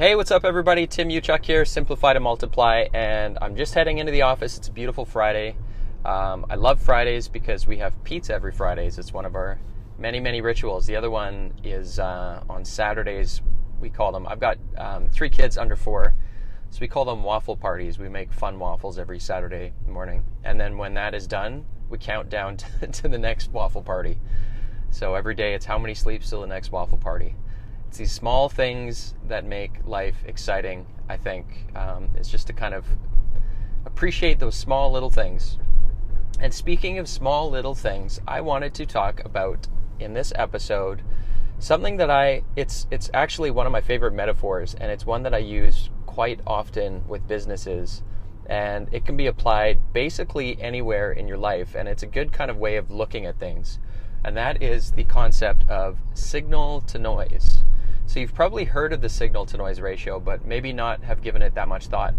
Hey, what's up everybody? Tim Uchuk here, Simplify to Multiply, and I'm just heading into the office. It's a beautiful Friday. I love Fridays because we have pizza every Fridays. It's one of our many rituals. The other one is on Saturdays. We call them, I've got 3 kids under 4, so we call them waffle parties. We make fun waffles every Saturday morning. And then when that is done, we count down to the next waffle party. So every day it's how many sleeps till the next waffle party. It's these small things that make life exciting, I think. It's just to kind of appreciate those small little things. And speaking of small little things, I wanted to talk about, in this episode, something that it's actually one of my favorite metaphors, and it's one that I use quite often with businesses. And it can be applied basically anywhere in your life, and it's a good kind of way of looking at things. And that is the concept of signal to noise. So you've probably heard of the signal to noise ratio, but maybe not have given it that much thought.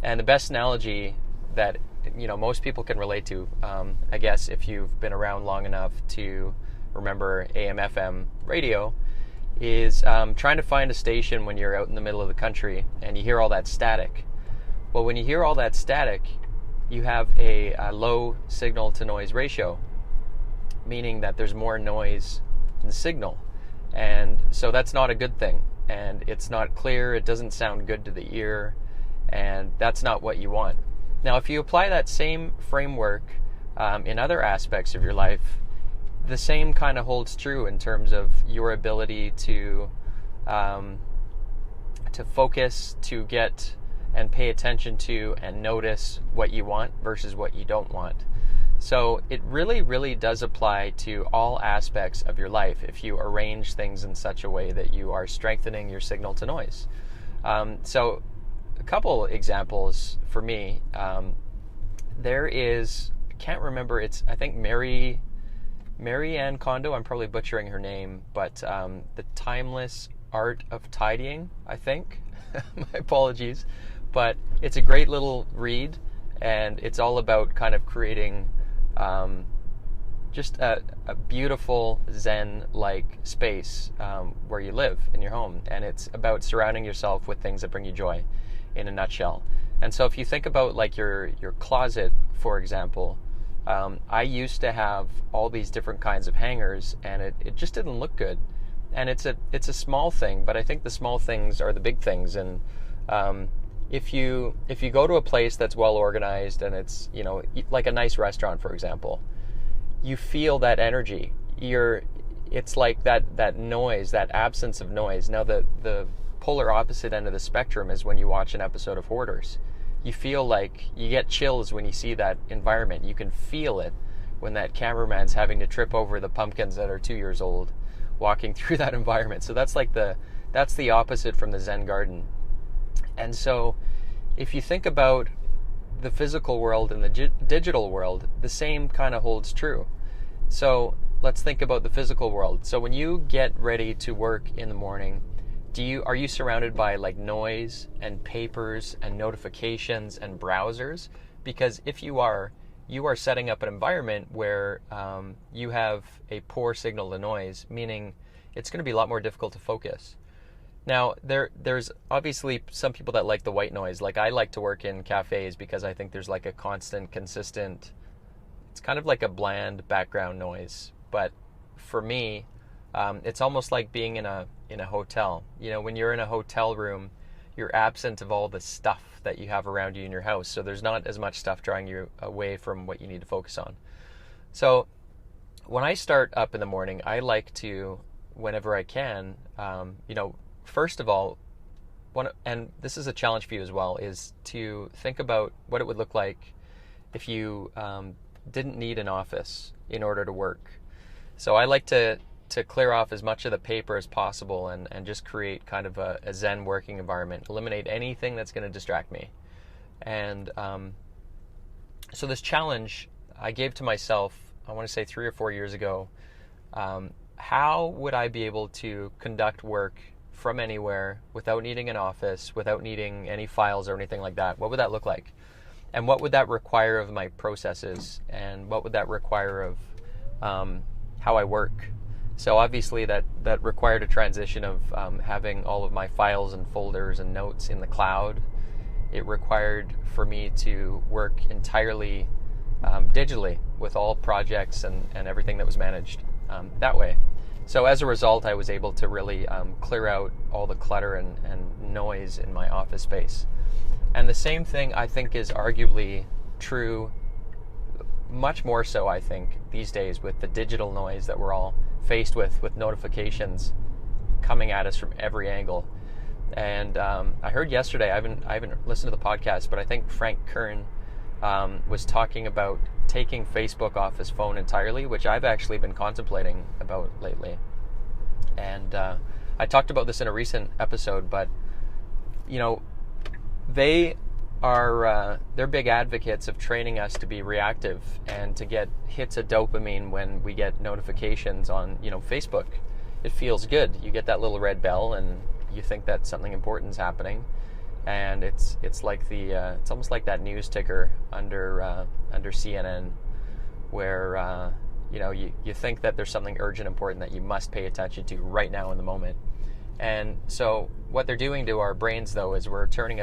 And the best analogy that most people can relate to, I guess if you've been around long enough to remember AM/FM radio, is trying to find a station when you're out in the middle of the country and you hear all that static. Well, when you hear all that static, you have a low signal to noise ratio, meaning that there's more noise in the signal. And so that's not a good thing, and it's not clear, it doesn't sound good to the ear, and that's not what you want. Now, if you apply that same framework in other aspects of your life, the same kind of holds true in terms of your ability to focus, to get and pay attention to and notice what you want versus what you don't want. So it really does apply to all aspects of your life if you arrange things in such a way that you are strengthening your signal to noise. So a couple examples for me. There is, I can't remember, I think Mary Ann Kondo, I'm probably butchering her name, but The Timeless Art of Tidying, I think. My apologies. But it's a great little read, and it's all about kind of creating just a beautiful Zen-like space where you live in your home. And it's about surrounding yourself with things that bring you joy, in a nutshell. And so if you think about like your closet, for example, I used to have all these different kinds of hangers, and it just didn't look good. And it's a small thing, but I think the small things are the big things. And if you go to a place that's well organized, and it's like a nice restaurant, for example, you feel that energy. It's like that noise, that absence of noise. Now the polar opposite end of the spectrum is when you watch an episode of Hoarders. You feel like you get chills when you see that environment. You can feel it when that cameraman's having to trip over the pumpkins that are 2 years old, walking through that environment. So that's the opposite from the Zen garden. And so if you think about the physical world and the digital world, the same kind of holds true. So let's think about the physical world. So when you get ready to work in the morning, are you surrounded by like noise and papers and notifications and browsers? Because if you are setting up an environment where you have a poor signal to noise, meaning it's going to be a lot more difficult to focus. Now, there's obviously some people that like the white noise. Like I like to work in cafes because I think there's like a constant, consistent, it's kind of like a bland background noise. But for me, it's almost like being in a hotel. When you're in a hotel room, you're absent of all the stuff that you have around you in your house. So there's not as much stuff drawing you away from what you need to focus on. So when I start up in the morning, I like to, whenever I can, first of all, and this is a challenge for you as well, is to think about what it would look like if you didn't need an office in order to work. So I like to clear off as much of the paper as possible and just create kind of a Zen working environment, eliminate anything that's going to distract me. And so this challenge I gave to myself, I want to say 3 or 4 years ago. How would I be able to conduct work from anywhere without needing an office, without needing any files or anything like that? What would that look like? And what would that require of my processes? And what would that require of how I work? So obviously that required a transition of having all of my files and folders and notes in the cloud. It required for me to work entirely digitally with all projects and everything that was managed that way. So as a result, I was able to really clear out all the clutter and noise in my office space. And the same thing, I think, is arguably true, much more so, I think, these days with the digital noise that we're all faced with notifications coming at us from every angle. And I heard yesterday, I haven't listened to the podcast, but I think Frank Kern was talking about taking Facebook off his phone entirely, which I've actually been contemplating about lately. And I talked about this in a recent episode, but they're big advocates of training us to be reactive and to get hits of dopamine when we get notifications on Facebook. It feels good. You get that little red bell and you think that something important is happening, and it's like it's almost like that news ticker under CNN, where you think that there's something urgent, important that you must pay attention to right now in the moment. And so what they're doing to our brains, though, is they're turning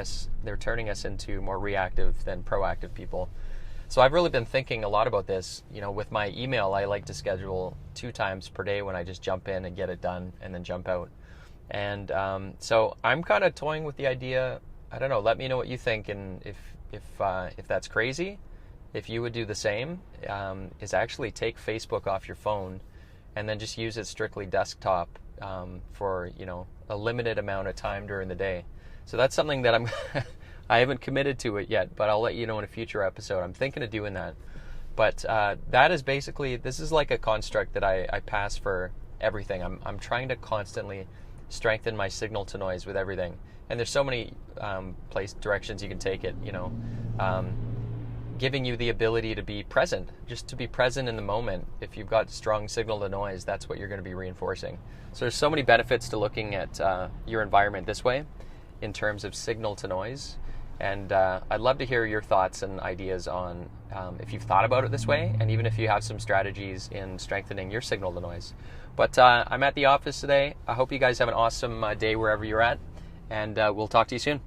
us into more reactive than proactive people. So I've really been thinking a lot about this. With my email, I like to schedule 2 times per day when I just jump in and get it done and then jump out. And so I'm kind of toying with the idea. I don't know. Let me know what you think, and if that's crazy, if you would do the same, is actually take Facebook off your phone and then just use it strictly desktop for a limited amount of time during the day. So that's something that I haven't committed to it yet, but I'll let you know in a future episode. I'm thinking of doing that. But that is basically, this is like a construct that I pass for everything. I'm trying to constantly strengthen my signal to noise with everything. And there's so many directions you can take it, giving you the ability to be present, just to be present in the moment. If you've got strong signal to noise, that's what you're going to be reinforcing. So there's so many benefits to looking at your environment this way in terms of signal to noise. And I'd love to hear your thoughts and ideas on if you've thought about it this way, and even if you have some strategies in strengthening your signal to noise. But I'm at the office today. I hope you guys have an awesome day wherever you're at, and we'll talk to you soon.